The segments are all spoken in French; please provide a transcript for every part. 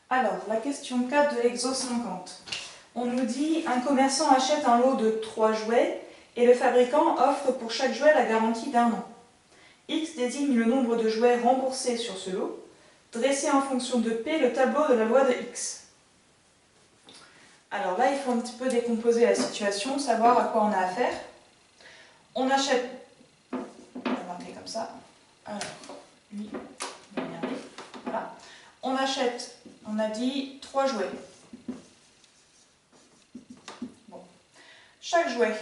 Alors, la question 4 de l'exo 50. On nous dit un commerçant achète un lot de 3 jouets et le fabricant offre pour chaque jouet la garantie d'1 an. X désigne le nombre de jouets remboursés sur ce lot. Dressez en fonction de P le tableau de la loi de X. Alors là, il faut un petit peu décomposer la situation, savoir à quoi on a affaire. On achète, on va marquer comme ça. Alors, lui, il va regarder. Voilà. On achète, on a dit 3 jouets. Bon. Chaque jouet,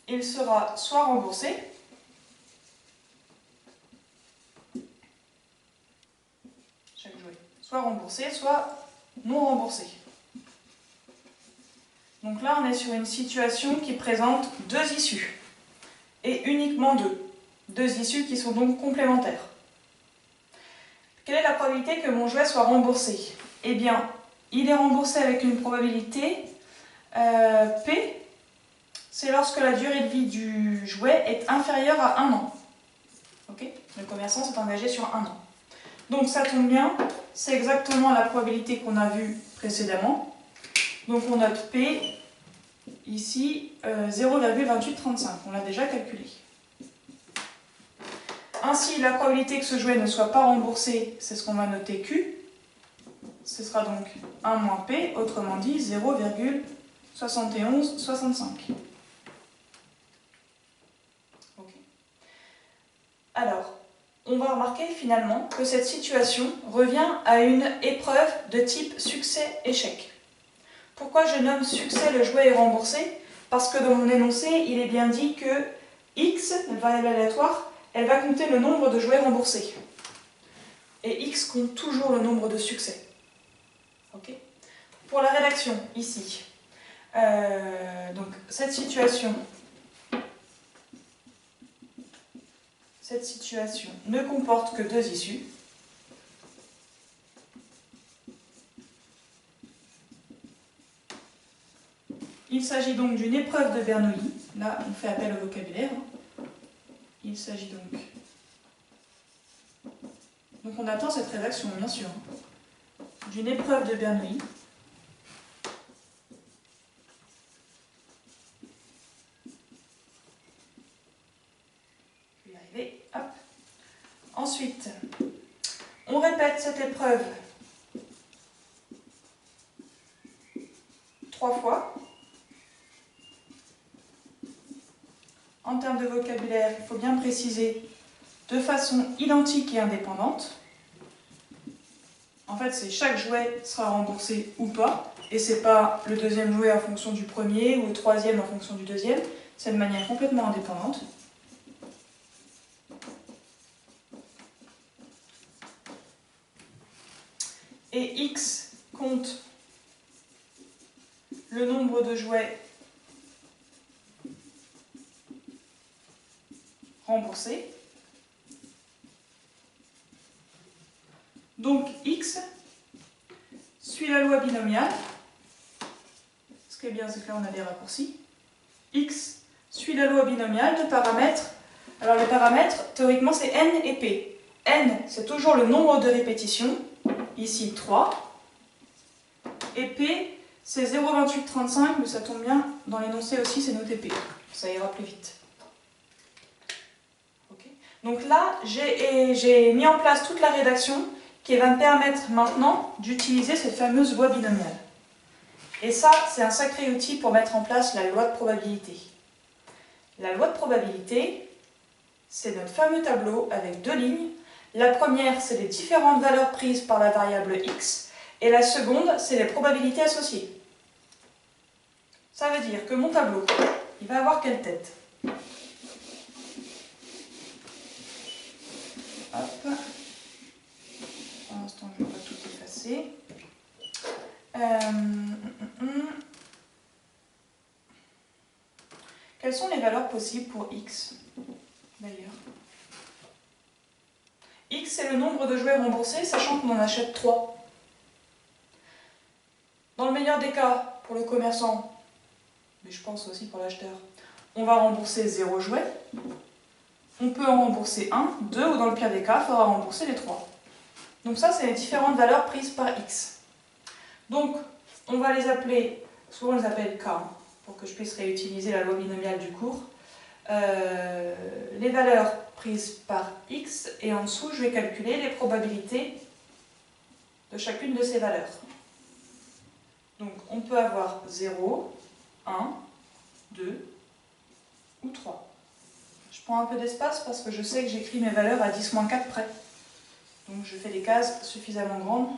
il sera soit remboursé, soit non remboursé. Donc là, on est sur une situation qui présente 2 issues, et uniquement 2. 2 issues qui sont donc complémentaires. Quelle est la probabilité que mon jouet soit remboursé? Eh bien, il est remboursé avec une probabilité P, c'est lorsque la durée de vie du jouet est inférieure à 1 an. Okay, le commerçant s'est engagé sur 1 an. Donc ça tombe bien, c'est exactement la probabilité qu'on a vue précédemment. Donc on note P, ici 0,2835, on l'a déjà calculé. Ainsi, la probabilité que ce jouet ne soit pas remboursé, c'est ce qu'on va noter Q. Ce sera donc 1 moins P, autrement dit 0,7165. Okay. Alors, on va remarquer finalement que cette situation revient à une épreuve de type succès-échec. Pourquoi je nomme succès le jouet est remboursé? Parce que dans mon énoncé, il est bien dit que X, une variable aléatoire, elle va compter le nombre de jouets remboursés. Et X compte toujours le nombre de succès. Okay. Pour la rédaction, ici, donc cette situation ne comporte que 2 issues. Il s'agit donc d'une épreuve de Bernoulli. Là, on fait appel au vocabulaire. Il s'agit donc on attend cette rédaction, bien sûr, d'une épreuve de Bernoulli. Je vais y arriver. Hop. Ensuite, on répète cette épreuve 3 fois. En termes de vocabulaire, il faut bien préciser de façon identique et indépendante. En fait, c'est chaque jouet sera remboursé ou pas, et c'est pas le deuxième jouet en fonction du premier ou le troisième en fonction du deuxième, c'est de manière complètement indépendante. Et X compte le nombre de jouets remboursés. Donc X suit la loi binomiale. Ce qui est bien, c'est que là on a des raccourcis. X suit la loi binomiale de paramètres. Alors les paramètres, théoriquement, c'est N et P. N, c'est toujours le nombre de répétitions. Ici 3. Et P, c'est 0,2835, mais ça tombe bien, dans l'énoncé aussi, c'est noté P. Ça ira plus vite. Okay. Donc là, j'ai mis en place toute la rédaction qui va me permettre maintenant d'utiliser cette fameuse loi binomiale. Et ça, c'est un sacré outil pour mettre en place la loi de probabilité. La loi de probabilité, c'est notre fameux tableau avec 2 lignes. La première, c'est les différentes valeurs prises par la variable x, et la seconde, c'est les probabilités associées. Ça veut dire que mon tableau, il va avoir quelle tête? Hop. Pour l'instant, je vais pas tout effacer. Quelles sont les valeurs possibles pour x, d'ailleurs? X, c'est le nombre de jouets remboursés, sachant qu'on en achète 3. Dans le meilleur des cas, pour le commerçant, mais je pense aussi pour l'acheteur, on va rembourser 0 jouet. On peut en rembourser 1, 2, ou dans le pire des cas, il faudra rembourser les 3. Donc ça, c'est les différentes valeurs prises par x. Donc, on va les appeler, souvent on les appelle k, pour que je puisse réutiliser la loi binomiale du cours. Les valeurs prises par x, et en dessous, je vais calculer les probabilités de chacune de ces valeurs. Donc, on peut avoir 0, 1, 2 ou 3. Je prends un peu d'espace parce que je sais que j'écris mes valeurs à 10-4 près. Donc, je fais des cases suffisamment grandes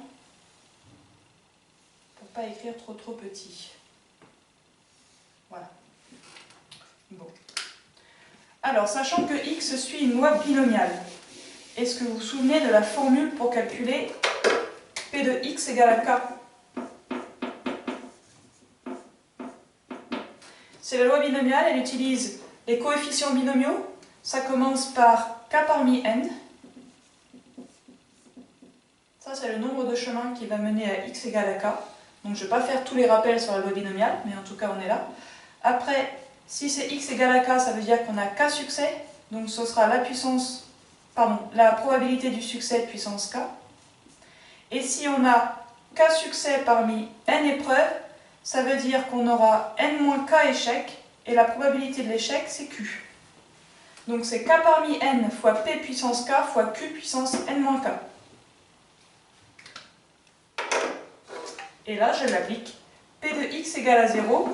pour ne pas écrire trop petit. Voilà. Bon. Alors, sachant que x suit une loi binomiale, est-ce que vous vous souvenez de la formule pour calculer P de x égale à k? C'est la loi binomiale, elle utilise les coefficients binomiaux. Ça commence par k parmi n. Ça, c'est le nombre de chemins qui va mener à x égale à k. Donc, je ne vais pas faire tous les rappels sur la loi binomiale, mais en tout cas, on est là. Après, si c'est x égale à k, ça veut dire qu'on a k succès. Donc, ce sera la probabilité du succès puissance k. Et si on a k succès parmi n épreuves, ça veut dire qu'on aura n-k échecs, et la probabilité de l'échec, c'est q. Donc, c'est k parmi n fois p puissance k fois q puissance n-k. Et là, je l'applique. P de x égale à 0.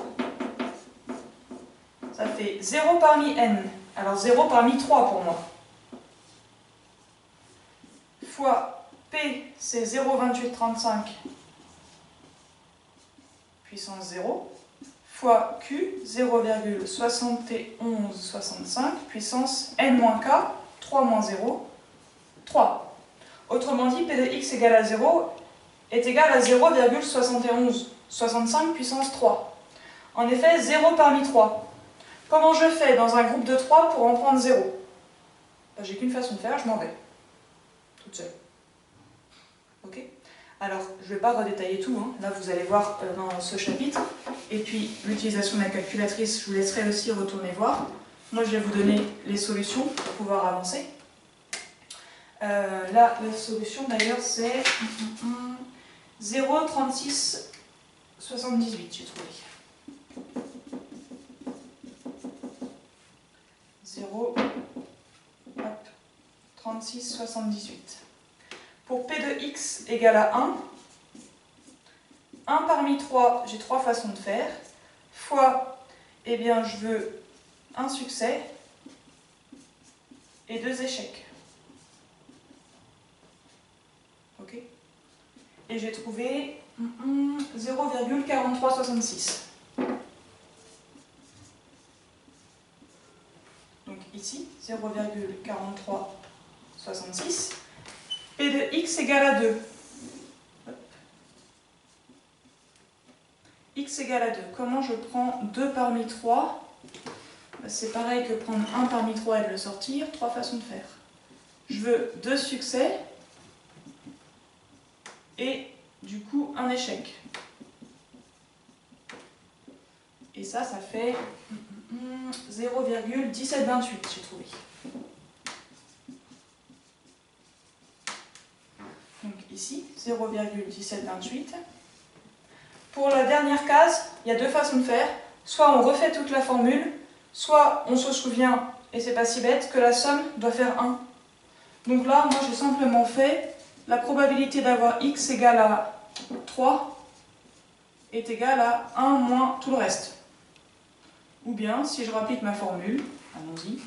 Ça fait 0 parmi n. Alors 0 parmi 3 pour moi. Fois P, c'est 0,2835 puissance 0. Fois Q, 0,7165 puissance n-k, 3 moins 0, 3. Autrement dit, P de x égale à 0 est égal à 0,7165 puissance 3. En effet, 0 parmi 3. Comment je fais dans un groupe de 3 pour en prendre 0? J'ai qu'une façon de faire, je m'en vais. Toute seule. Ok? Alors, je ne vais pas redétailler tout, hein. Là vous allez voir dans ce chapitre. Et puis, l'utilisation de la calculatrice, je vous laisserai aussi retourner voir. Moi, je vais vous donner les solutions pour pouvoir avancer. Là, la solution d'ailleurs, c'est 0,3678, j'ai trouvé. 0,3678. Pour P de x égale à 1, 1 parmi 3, j'ai 3 façons de faire, fois, eh bien, je veux un succès et 2 échecs. Ok? Et j'ai trouvé 0,4366. Donc ici, 0,4366. P de x égale à 2. X égale à 2. Comment je prends 2 parmi 3? C'est pareil que prendre 1 parmi 3 et de le sortir. 3 façons de faire. Je veux 2 succès et du coup un échec. Et ça fait 0,1728, j'ai trouvé. Donc ici, 0,1728. Pour la dernière case, il y a deux façons de faire. Soit on refait toute la formule, soit on se souvient, et c'est pas si bête, que la somme doit faire 1. Donc là, moi j'ai simplement fait la probabilité d'avoir x égale à 3 est égale à 1 moins tout le reste. Ou bien, si je rapplique ma formule, allons-y,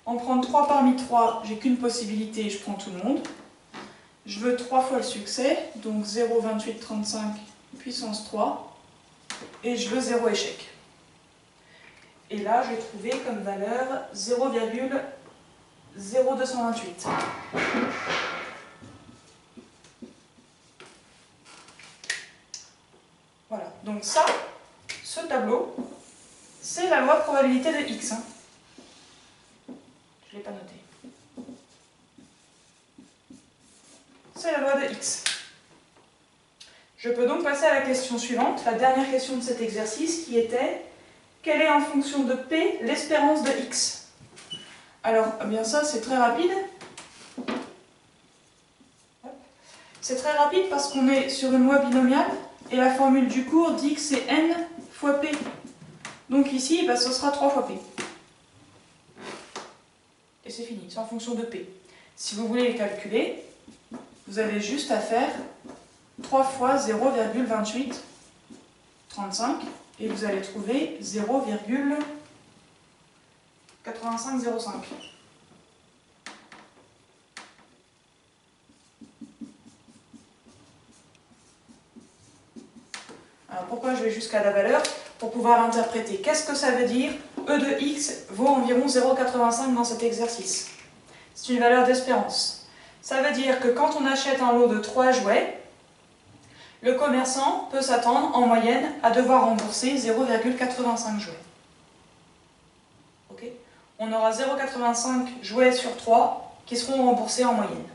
en prendre 3 parmi 3, j'ai qu'une possibilité, je prends tout le monde. Je veux 3 fois le succès, donc 0,2835 puissance 3, et je veux 0 échec. Et là, j'ai trouvé comme valeur 0,0228. Voilà, donc ça, ce tableau, c'est la loi de probabilité de x. Je ne l'ai pas noté. C'est la loi de x. Je peux donc passer à la question suivante, la dernière question de cet exercice, qui était: quelle est en fonction de P l'espérance de x? Alors, eh bien ça, c'est très rapide. C'est très rapide parce qu'on est sur une loi binomiale et la formule du cours dit que c'est n fois p. Donc ici, ce sera 3 fois p. Et c'est fini, c'est en fonction de p. Si vous voulez les calculer, vous avez juste à faire 3 fois 0,2835 et vous allez trouver 0,8505. Alors pourquoi je vais jusqu'à la valeur? Pour pouvoir l'interpréter. Qu'est-ce que ça veut dire? E de x vaut environ 0,85 dans cet exercice. C'est une valeur d'espérance. Ça veut dire que quand on achète un lot de 3 jouets, le commerçant peut s'attendre en moyenne à devoir rembourser 0,85 jouets. Okay. On aura 0,85 jouets sur 3 qui seront remboursés en moyenne.